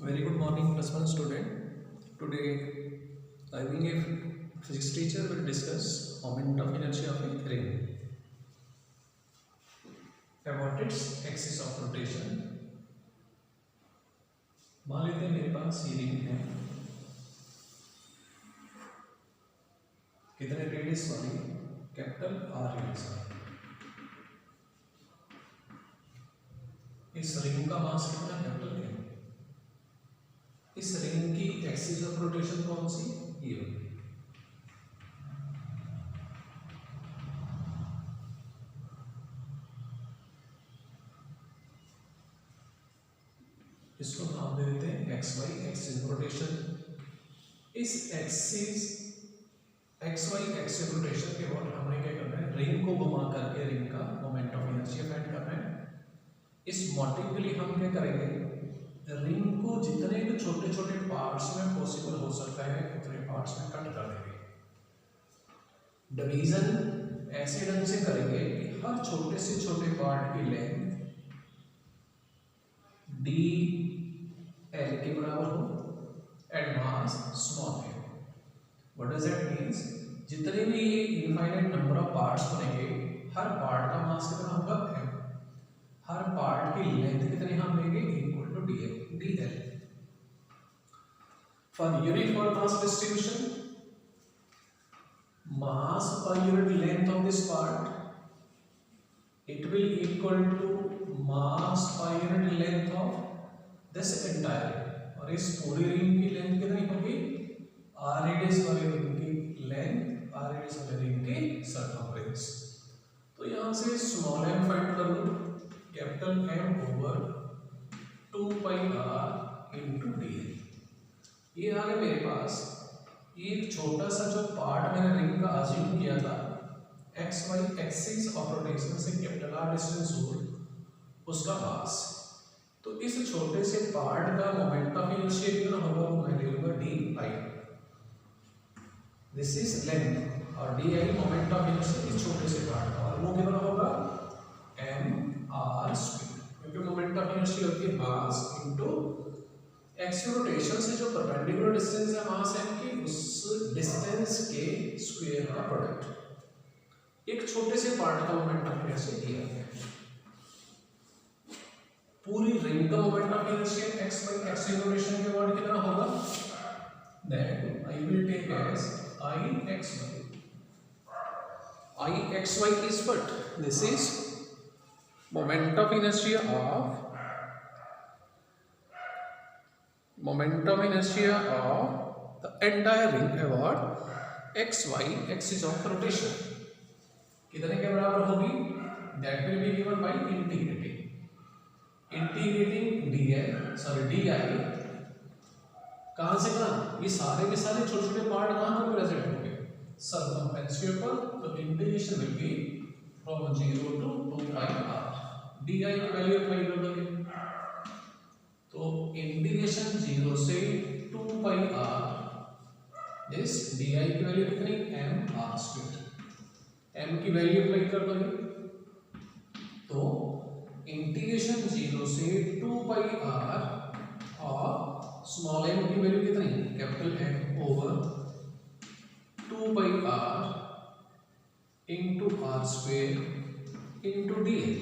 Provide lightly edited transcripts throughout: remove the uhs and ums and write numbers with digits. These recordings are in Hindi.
Very good morning, plus one student. Today, I being a physics teacher will discuss moment of inertia of a ring about its axis of rotation. मान लेते हैं मेरे पास ये रिंग है, कितने रेडियस वाली? कैपिटल आर रेडियस वाली। इस रिंग का मास कितना? Capital M. इस रिंग की एक्सिस ऑफ रोटेशन कौन सी? ये वाली। इसको नाम दे देते हैं एक्स वाई एक्सिस रोटेशन। इस एक्स वाई एक्सिस रोटेशन के बाद हमने क्या करना है? रिंग को घुमा करके रिंग का मोमेंट ऑफ इनर्शिया फाइंड करना है। इस मोटिव के लिए हम क्या करेंगे? रिंग को जितने भी छोटे छोटे पार्ट्स में पॉसिबल हो सकता है उतने पार्ट्स में कट कर देंगे। डिवीजन ऐसे ढंग से करेंगे कि हर छोटे से छोटे पार्ट की लेंथ डी एल के बराबर हो एंड मास स्मॉल है। What does that means? जितने भी ये इनफाइनाइट नंबर ऑफ पार्ट्स बनेंगे, हर पार्ट का मास कितना होगा? m। हर पार्ट की लेंथ कितनी हम लेंगे? Equal to D L. For uniform mass distribution, mass per unit length of this part, it will equal to mass per unit length of this entire ring। और इस पूरी रिंग की लेंथ कितनी होगी? आर रेडियस वाली रिंग की लेंथ, आर रेडियस वाली रिंग की सर्कमफ्रेंस। तो यहाँ से स्मॉल m फाइंड कर लो, capital M over 2 pi r into D. ये आ गया मेरे पास। ये एक छोटा सा जो पार्ट मैंने रिंग का अज्यूम किया था X Y axis of rotation से कैपिटल आर डिस्टेंस दूर, उसका मास। तो इस छोटे से पार्ट का मोमेंट ऑफ इनर्शिया कितना होगा? वो मैं ले लूंगा D I. This is length और D I moment of inertia इस छोटे से पार्ट का, और वो कितना होगा? एम आर स्क्वायर, क्योंकि मोमेंट ऑफ इनर्शिया होती है मास इनटू एक्सियल रोटेशन से जो परपेंडिकुलर डिस्टेंस है मास m की, उस डिस्टेंस के स्क्वायर का प्रोडक्ट। एक छोटे से पार्ट का मोमेंट ऑफ इनर्शिया दिया गया है। पूरी रिंग का moment of inertia x by axial rotation के बाद कितना होगा? That I will take as I x y is what? This is moment of inertia of the entire ring about x y axis of rotation कितने के बराबर होगी? That will be given by integrating di कहां से कहां? ये सारे के सारे छोटे छोटे पार्ट कहां पर प्रेजेंट होंगे? सर्कमफ्रेंस के ऊपर। तो integration will be from 0 to 2 pi r। di की वैल्यू अप्लाई कर दोगे तो इंटीग्रेशन 0 से 2 पाई r, दिस di की वैल्यू कितनी? m r square. m की वैल्यू अप्लाई कर दोगे तो इंटीग्रेशन 0 से 2 पाई r और स्मॉल m की वैल्यू कितनी? Capital M over 2 pi r into r square into dl।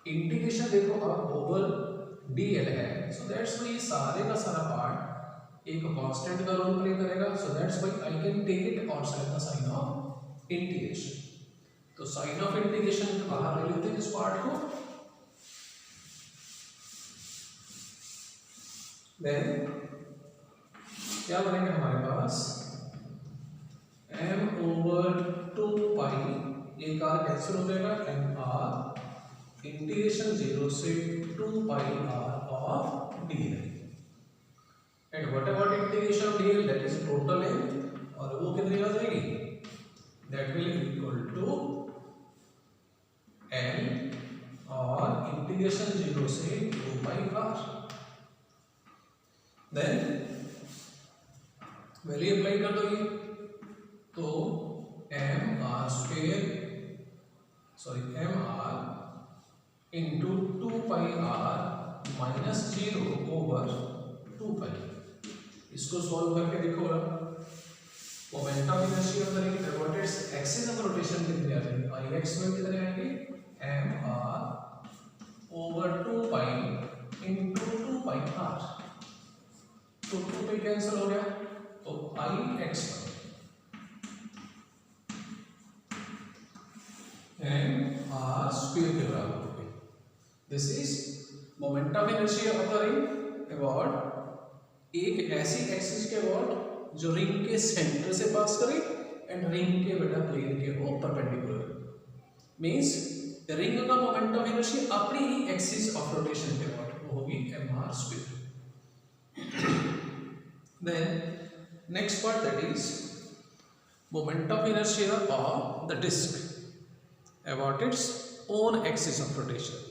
Integration देखो अब ओवर dl है, सो दैट्स व्हाई सारे का सारा पार्ट एक कांस्टेंट का रोल प्ले करेगा। So that's why I can take it outside the sign of integration. तो साइन ऑफ इंटीग्रेशन के बाहर ले लेते हैं इस पार्ट को। देन क्या बनेगा हमारे पास? m ओवर 2 पाई, एक r कैंसिल हो जाएगा, m r इंटीग्रेशन 0 से 2 pi r of dl। And what about integration of dl? That is total length, और वो कितनी आ जाएगी? That will equal to l और इंटीग्रेशन 0 से 2 pi r। Then value apply कर दोगे तो m r into 2 pi r minus 0 over इसको सॉल्व करके देखो ना, moment of inertia of the ring what is axis of rotation कितने आ जाएंगे, आई एक्स में कितने आएंगे, M R over 2 pi into 2 pi R, तो 2 पाई कैंसिल हो गया, तो I X M R square के बराबर हो गई। This is moment of inertia of the ring about एक ऐसी एक्सिस के अबाउट जो रिंग के सेंटर से पास करे एंड रिंग के बेटा प्लेन के वो परपेंडिकुलर मींस द रिंग का मोमेंट ऑफ इनर्शिया अपनी ही एक्सिस ऑफ रोटेशन के अबाउट वो होगी M R square. Then next part that is moment of inertia of the disc about its own axis of rotation,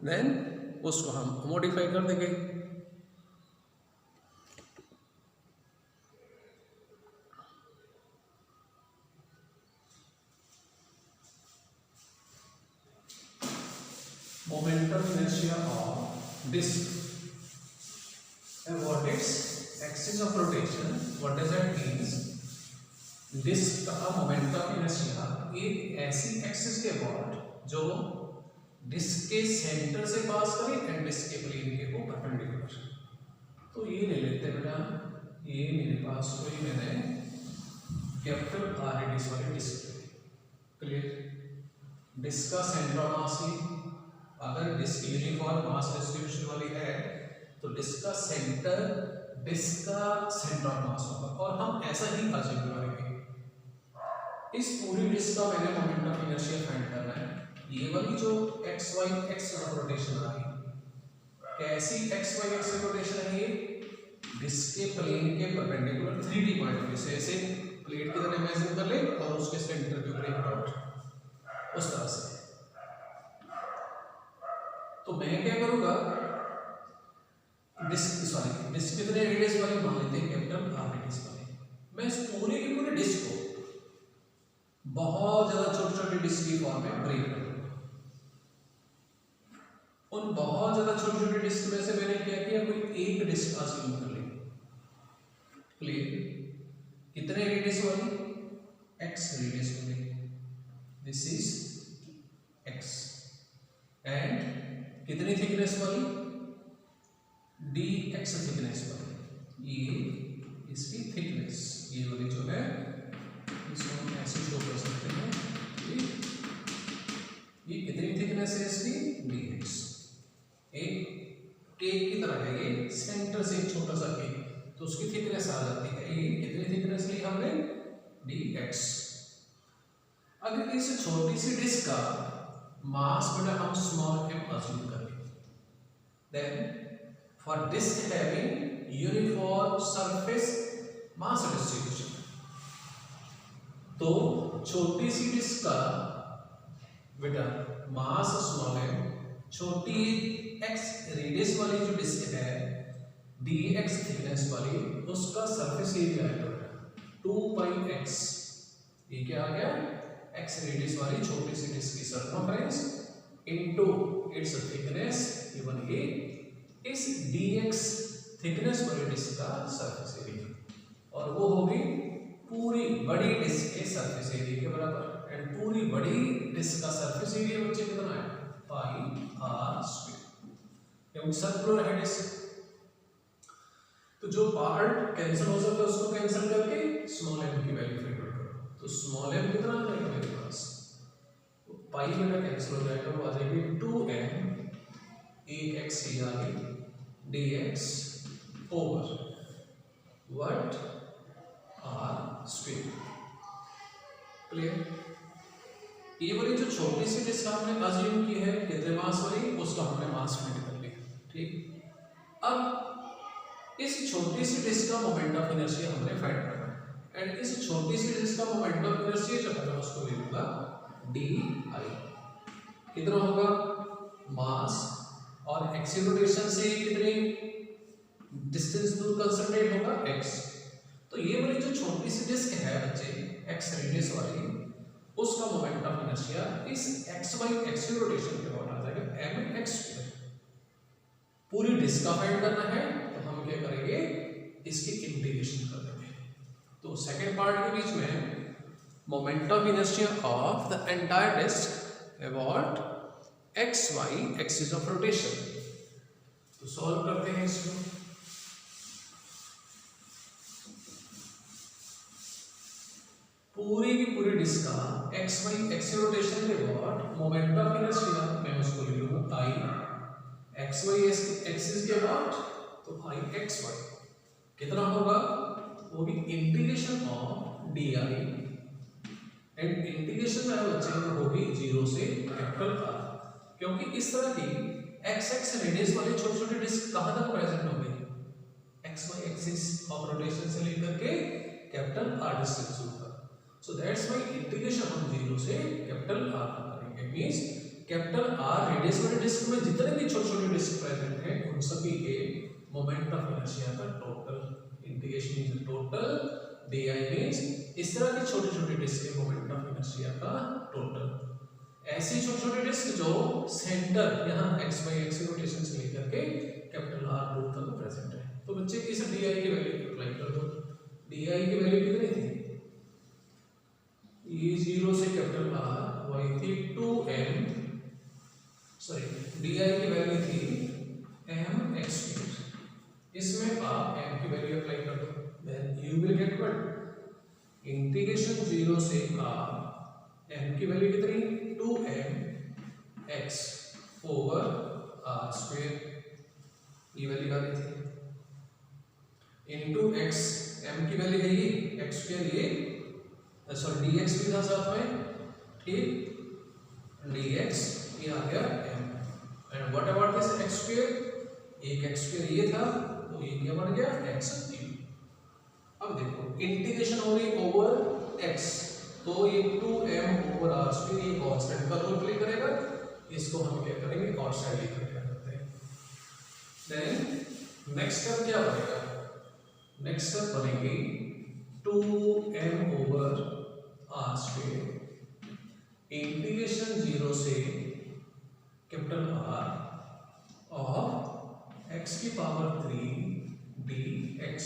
then उसको हम मॉडिफाई कर देंगे। Moment of inertia of disc about its axis of rotation, what does that means? Disc का मोमेंट ऑफ इनर्शिया एक ऐसी एक्सिस के अबाउट जो डिस्क के सेंटर से पास करे एंड डिस्क के प्लेन के को परपेंडिकुलर। तो ये ले लेते हैं बेटा, ये मेरे पास कोई मैंने कैपिटल आर रेडियस वाली डिस्क, क्लियर, डिस्क का सेंटर ऑफ मास ही, अगर डिस्क यूनिफॉर्म मास डिस्ट्रीब्यूशन वाली है तो डिस्क का सेंटर ऑफ मास होगा, और हम ऐसा ही अज्यूम करेंगे। इस पूरी डिस्क का मैंने मोमेंट ऑफ इनर्शिया फाइंड करना है। ये वाली जो एक्स वाई एक्स रोटेशन आ रही है, कैसी एक्स वाई एक्स रोटेशन है, ये डिस्क के प्लेन के perpendicular 3D point of view से ऐसे प्लेट की तरह इमेजिन कर ले और उसके सेंटर के ऊपर एक डॉट उस तरह से। तो मैं क्या करूंगा, डिस्क कितने रेडियस वाली मान लेते हैं, कैपिटल आर रेडियस वाली। मैं इस पूरे की पूरी डिस्क को बहुत ज्यादा छोटे छोटे डिस्क की फॉर्म में ब्रेक कर दूंगा। उन बहुत ज्यादा छोटे छोटे डिस्क में से मैंने क्या किया, कोई एक डिस्क अज्यूम कर ली, क्लियर, कितने रेडियस वाली, एक्स रेडियस वाली, दिस इज एक्स, एंड कितनी थिकनेस वाली, डी एक्स थिकनेस वाली, ये इसकी थिकनेस, ये वाली जो है इसको हम ऐसे शो कर सकते हैं, ये कितनी थिकनेस है इसकी, dx, एक केक की तरह है, ये सेंटर से एक छोटा सा केक, तो उसकी थिकनेस आ जाती है, ये कितनी थिकनेस ली हमने, dx। अगर इस छोटी सी डिस्क का मास बेटा हम स्मॉल m अज्यूम करें, then for disc having uniform surface mass distribution, तो छोटी सी डिस्क का बेटा मास स्मॉल है, छोटी एक्स रेडियस वाली जो डिस्क है dx थिकनेस वाली, उसका सरफेस एरिया है बेटा 2 पाई x, ये क्या आ गया, x रेडियस वाली छोटी सी डिस्क की circumference into its thickness, even ये इस dx थिकनेस वाली डिस्क का सरफेस एरिया, और वो होगी पूरी बड़ी डिस्क के सरफेस एरिया के बराबर, एंड पूरी बड़ी डिस्क का सरफेस एरिया बच्चे कितना है, पाई आर स्क्वायर, क्योंकि सर्कुलर है डिस्क। तो जो पार्ट कैंसिल हो सकता है उसको कैंसिल करके स्मॉल m की वैल्यू फाइंड आउट करो, तो स्मॉल m कितना आ जाएगा मेरे पास, तो पाई बेटा कैंसिल हो जाएगा, वो आ जाएगी 2m, एक x ही आ गई, dx over what R square, clear. ये वाली जो छोटी सी डिस्क हमने अज्यूम की है कितने मास वाली, उसका हमने मास फाइंड कर लिया, ठीक। अब इस छोटी सी डिस्क का मोमेंट ऑफ इनर्शिया हमने फाइंड करना है, एंड इस छोटी सी डिस्क का मोमेंट ऑफ इनर्शिया जो है उसको ले लूंगा डी आई, कितना होगा, मास और एक्सीलरेशन से कितने डिस्टेंस दूर कंसंट्रेट होगा, x। तो ये वाली जो छोटी सी डिस्क है बच्चे x रेडियस वाली, उसका मोमेंट ऑफ इनर्शिया इस x y एक्सीलरेशन के अबाउट आ जाएगा mx²। पूरी डिस्क का फाइंड करना है तो हम क्या तो सेकेंड पार्ट के बीच में moment of inertia of the entire disc about X Y axis of rotation. तो सॉल्व करते हैं इसको। पूरी की पूरी डिस्क का एक्स वाई एक्सिस रोटेशन के बाद मोमेंट ऑफ इनर्शिया मैं उसको लिख लूंगा आई एक्स वाई एक्सिस के बाद, तो आई एक्स वाई कितना होगा, वो भी integration of D I and integration में बच्चे होगी 0 से कैपिटल आर, क्योंकि इस तरह की एक्स एक्स रेडियस वाले छोटे छोटे डिस्क कहां तक प्रेजेंट होंगे, X Y axis of rotation से लेकर के कैपिटल आर डिस्टेंस तक। सो दैट्स व्हाई इंटीग्रेशन हम 0 से कैपिटल आर तक करेंगे। मींस कैपिटल आर रेडियस वाले डिस्क में जितने भी छोटे छोटे डिस्क प्रेजेंट हैं उन सभी के मोमेंट ऑफ इनर्शिया का total integration is total D I means इस तरह के छोटे छोटे डिस्क के मोमेंट ऑफ इनर्शिया का टोटल। ऐसे छोटे छोटे डिस्क जो सेंटर यहाँ एक्स वाई एक्सिस रोटेशन से लेकर के कैपिटल आर दूर तक प्रेजेंट है। तो बच्चे इस डी आई की वैल्यू अप्लाई कर दो। डी आई की वैल्यू कितनी थी, ये 0 से कैपिटल आर वाई थी 2m, सॉरी डी आई की वैल्यू थी m x क्यूब। इसमें आप m की वैल्यू अप्लाई कर दो, then you will get what integration 0 से r m की वैल्यू कितनी 2m x over r square, ये वैल्यू आ गई थी इनटू x, m की वैल्यू है ये x स्क्वायर, ये सॉरी dx भी था साथ में, ठीक dx ये आ गया m and what about this x square, एक x स्क्वायर ये था तो ये क्या बन गया x क्यूब। अब देखो इंटीग्रेशन हो रही ओवर x, तो ये 2m ओवर r स्क्वायर ये कांस्टेंट का रोल प्ले करेगा, इसको हम क्या करेंगे और साइड लेकर क्या करते हैं। देन नेक्स्ट स्टेप क्या बनेगा, नेक्स्ट स्टेप बनेगी 2m over r square integration 0 से कैपिटल R ऑफ x की पावर 3 dx।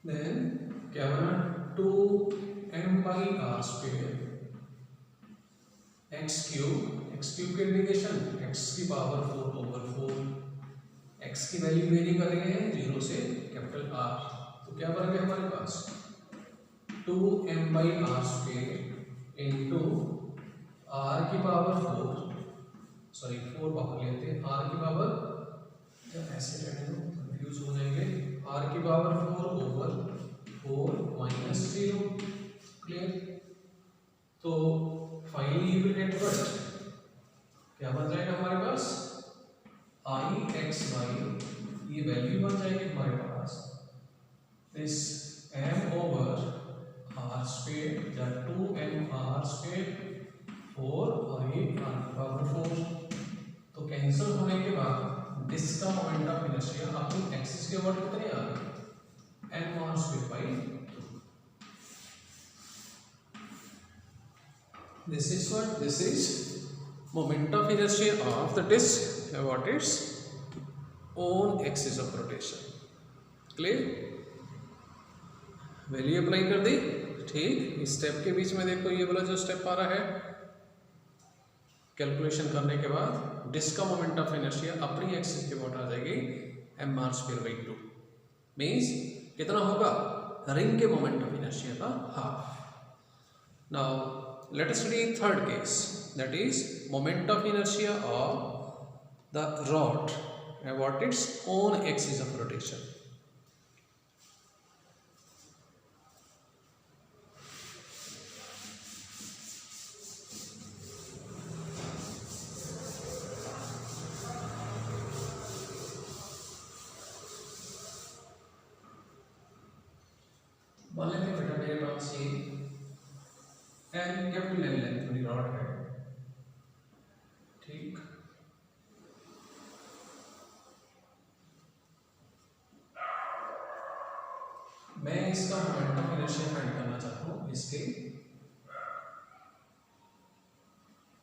देन क्या बना 2m by r square x cube के इंटीग्रेशन x की पावर 4 ओवर 4, x की वैल्यू वेरी कर रहे हैं 0 से कैपिटल R, तो क्या बन गया हमारे पास 2m by r square into r की पावर 4, सॉरी 4 बाहर लेते हैं, r की पावर ऐसे रहने दो कंफ्यूज हो जाएंगे, r की पावर 4 ओवर 4 माइनस 0, क्लियर। तो finally you will get what, क्या बन जाएगा हमारे पास आई एक्स वाई, ये वैल्यू बन जाएगी हमारे पास this m over r square या 2m r square 4 i r power 4। तो कैंसिल होने के बाद डिस्क का मोमेंट ऑफ इनर्शिया अपनी एक्सिस के अबाउट कितने आ गए m r स्क्वायर by 2। This is what, this is moment of inertia of the disk about its own axis of rotation। Clear, value apply कर दी, ठीक। इस स्टेप के बीच में देखो ये वाला जो स्टेप आ रहा है, कैलकुलेशन करने के बाद डिस्क का मोमेंट ऑफ इनर्शिया अपनी एक्सिस के अबाउट आ जाएगी M R square by 2, means कितना होगा रिंग के मोमेंट ऑफ इनर्शिया का half. Now let us study third case, that is moment of inertia of the rod about its own axis of rotation। मान लेते हैं बेटा मेरे पास ये एन कैपिटल एन लेंथ वाली रॉड है, ठीक। मैं इसका मोमेंट ऑफ इनर्शिया फाइंड करना चाहता हूँ, इसके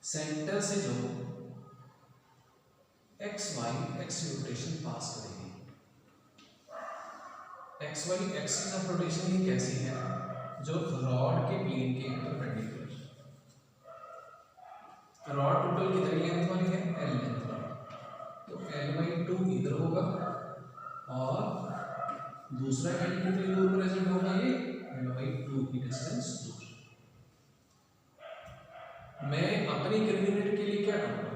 सेंटर से जो एक्स वाई एक्स रोटेशन पास करेगी। X Y axis of rotation ही कैसी है, जो रॉड के प्लेन के परपेंडिकुलर। रॉड टोटल कितनी लेंथ वाली है, एल लेंथ वाली, तो L/2 इधर होगा और दूसरा एंड कितनी दूर प्रेजेंट होगा, ये L/2 की डिस्टेंस दूर। मैं अपनी कन्वीनियंट के लिए क्या करूँगा,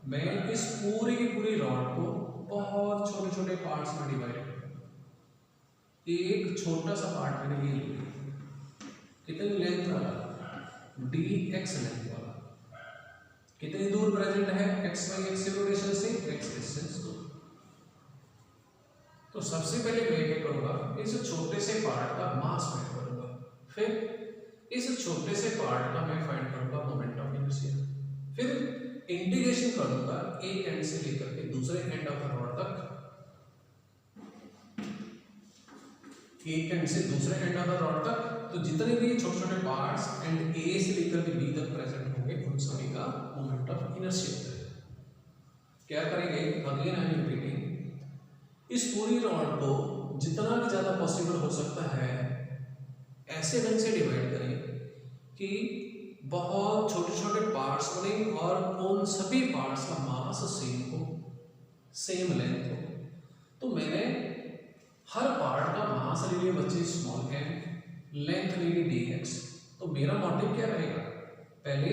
मैं इस पूरी की पूरी रॉड को बहुत छोटे छोटे पार्ट्स में डिवाइड करूँगा। एक छोटा सा पार्ट मैंने ये लिया, कितनी लेंथ वाला, dx लेंथ वाला, कितनी दूर प्रेजेंट है, एक्स वाई एक्स रोटेशन से एक्स डिस्टेंस दूर। तो सबसे पहले मैं क्या करूँगा, इस छोटे से पार्ट का मास फाइंड करूँगा, फिर इस छोटे से पार्ट का मैं फाइंड करूँगा मोमेंट ऑफ इनर्शिया, फिर इंटीग्रेशन करूँगा एक एंड से लेकर के दूसरे एंड ऑफ द रॉड तक, एक एंड से दूसरे एंड ऑफ द रॉड तक। तो जितने भी छोटे छोटे पार्ट्स एंड ए से लेकर के बी तक प्रेजेंट होंगे, उन सभी का मोमेंट ऑफ इनर्शिया है। क्या करेंगे, अगेन आई एम रिपीटिंग, इस पूरी रॉड को जितना भी ज्यादा पॉसिबल हो सकता है ऐसे ढंग से डिवाइड करें कि बहुत छोटे छोटे पार्ट्स बने और उन सभी पार्ट्स का मास सेम हो, सेम लेंथ हो। तो मैंने हर पार्ट का मास ले लिया बच्चे स्मॉल एम, लेंथ ले ली dx। तो मेरा मोटिव क्या रहेगा, पहले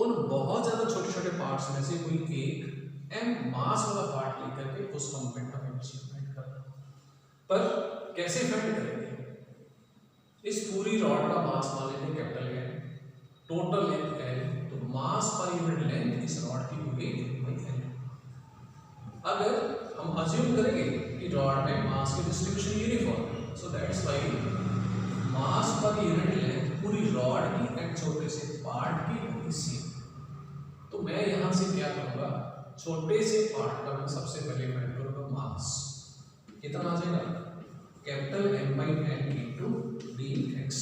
उन बहुत ज्यादा छोटे छोटे पार्ट्स में से कोई एक एम मास वाला पार्ट लेकर के उसका मोमेंट ऑफ इनर्शिया फाइंड करना। पर कैसे फाइंड करेंगे, इस पूरी रॉड का मास मान लेते हैं capital M, total length L, तो मास पर यूनिट लेंथ इस रॉड की होगी एल। अगर हम अज्यूम करेंगे कि रॉड में मास की distribution uniform, so that's why mass per unit length पूरी रॉड की एंड छोटे से पार्ट की होगी सेम। तो मैं यहां से क्या करूंगा, छोटे से पार्ट का मैं सबसे पहले फाइंड करूंगा मास, कितना आ जाएगा, कैपिटल M/N इनटू dx।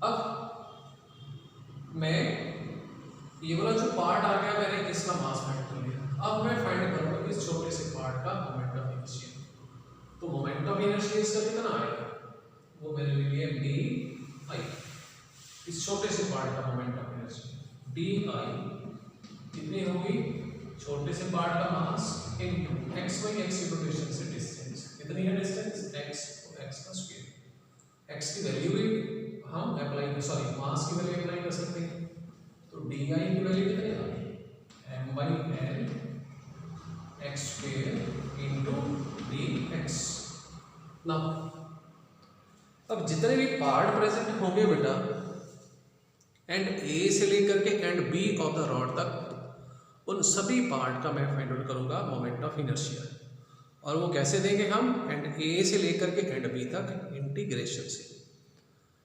अब मैं ये वाला जो पार्ट आ गया, मैंने किसका मास फाइंड कर लिया, अब मैं फाइंड करूंगा इस छोटे से पार्ट का मोमेंट ऑफ इनर्शिया। तो मोमेंट ऑफ इनर्शिया इसका कितना आएगा, वो मैंने ले लिया di, इस छोटे से पार्ट का मोमेंट ऑफ इनर्शिया di कितनी होगी, छोटे से पार्ट का mass into X Y x rotation से डिस्टेंस, कितनी है डिस्टेंस, x, तो x का स्क्वायर, x की वैल्यू भी हम अप्लाई मास की वैल्यू अप्लाई कर सकते हैं। तो di की वैल्यू कितनी आ गई, m/l x square into dx। Now अब जितने भी पार्ट प्रेजेंट होंगे बेटा एंड ए से लेकर के end B of the rod तक, उन सभी पार्ट का मैं फाइंड आउट करूंगा मोमेंट ऑफ इनर्शिया। और वो कैसे देंगे हम, एंड ए से लेकर के एंड बी तक इंटीग्रेशन से।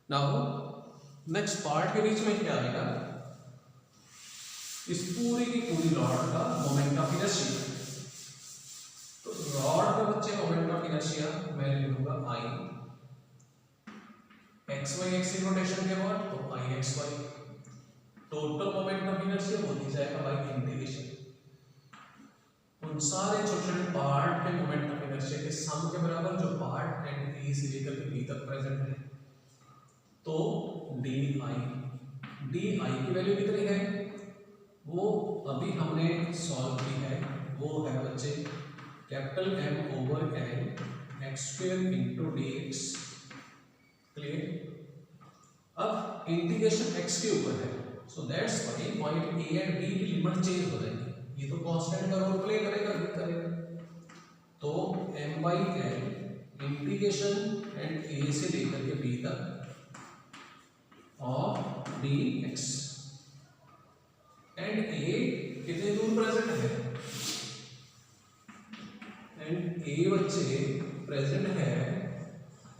नाउ नेक्स्ट पार्ट के बीच में क्या आएगा, इस पूरी की पूरी रॉड का मोमेंट ऑफ इनर्शिया। तो रॉड का बच्चे मोमेंट ऑफ इनर्शिया मैं ले लूंगा I, X Y x rotation के बाद तो I/XY, total moment of inertia वो दी जाएगा बाय इंटीग्रेशन उन सारे छोटे छोटे पार्ट के मोमेंट ऑफ इनर्शिया के सम के बराबर, जो पार्ट एंड ए से लेकर के बी तक प्रेजेंट है। तो di की वैल्यू कितनी है, वो अभी हमने सॉल्व की है, वो है बच्चे capital M/L x square into dx। Clear, अब इंटीग्रेशन x के ऊपर है, सो that's why point a and b की लिमिट चेंज हो जाएगी, ये तो कांस्टेंट का रोल प्ले करेगा, भी करेगा। तो M/L इंटीग्रेशन एंड a से लेकर के b तक और dx, एंड a कितने दूर प्रेजेंट है, एंड a बच्चे प्रेजेंट है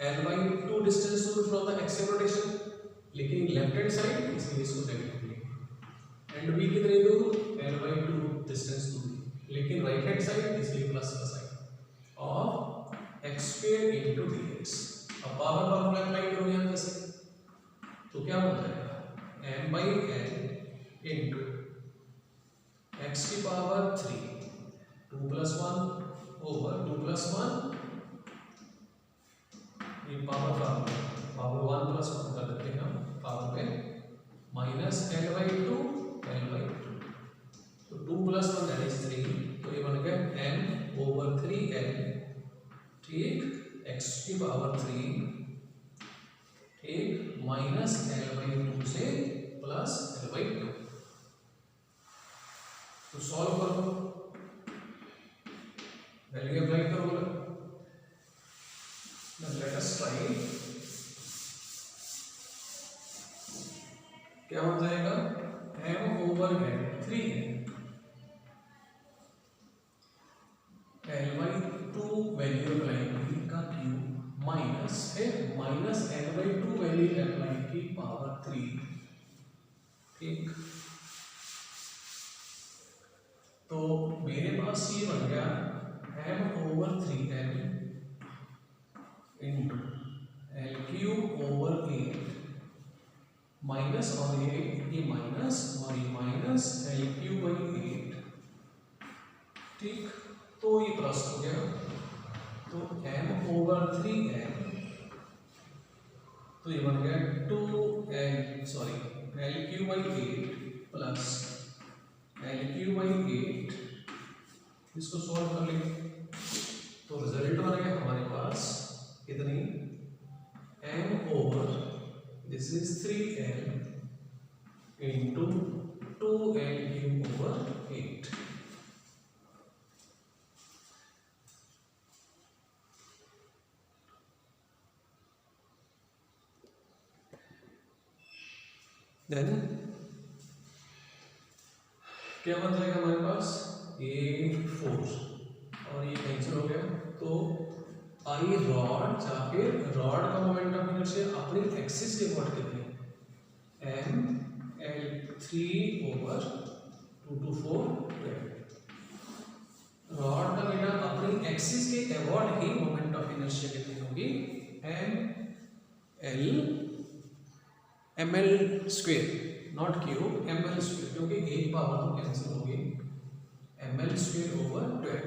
L/2 डिस्टेंस दूर फ्रॉम द एक्सियल रोटेशन, लेकिन लेफ्ट हैंड साइड, इसलिए इसको नेगेटिव लिखेंगे। एंड b कितने दूर, L/2 डिस्टेंस दूर, लेकिन राइट हैंड साइड, इसलिए प्लस का साइन, और x स्क्वायर इनटू dx। अब पावर फॉर्मूला अप्लाई करो यहां जैसे, तो क्या बन जाएगा M/L इनटू x की पावर 3 2 + 1 ओवर 2 + 1 ये पावर 1 + 1 कर देते हैं हम पावर में माइनस L/2 L/2 तो 2 + 1 दैट इज 3 तो ये बन गया m/3l ठीक x की पावर 3 ठीक माइनस L/2 से प्लस L/2 तो सॉल्व करो वैल्यू अप्लाई करो लेट अस ट्राई क्या हो जाएगा m/3n L/2 वैल्यू अप्लाई की का क्यूब माइनस है माइनस L/2 वैल्यू अप्लाई की पावर 3 ठीक तो मेरे पास ये बन गया m/3n इंटू L/8 माइनस और ये माइनस और ये माइनस L/8 ठीक तो ये प्लस हो गया तो m/3n तो ये बन गया L/8 प्लस L/8 इसको सॉल्व कर लेंगे तो रिजल्ट बनेगा हमारे पास कितनी this is 3l into 2l/8 then क्या बन जाएगा हमारे पास ये 4 और ये कैंसिल हो गया तो आई रॉड या फिर रॉड का मोमेंट ऑफ इनर्शिया अपनी एक्सिस के अकॉर्डिंग कितनी m/3/2 रॉड का बेटा अपनी एक्सिस के accord he moment of inertia कितनी होगी ml² नॉट क्यूब ml² क्योंकि एक पावर तो कैंसिल होगी ml²/12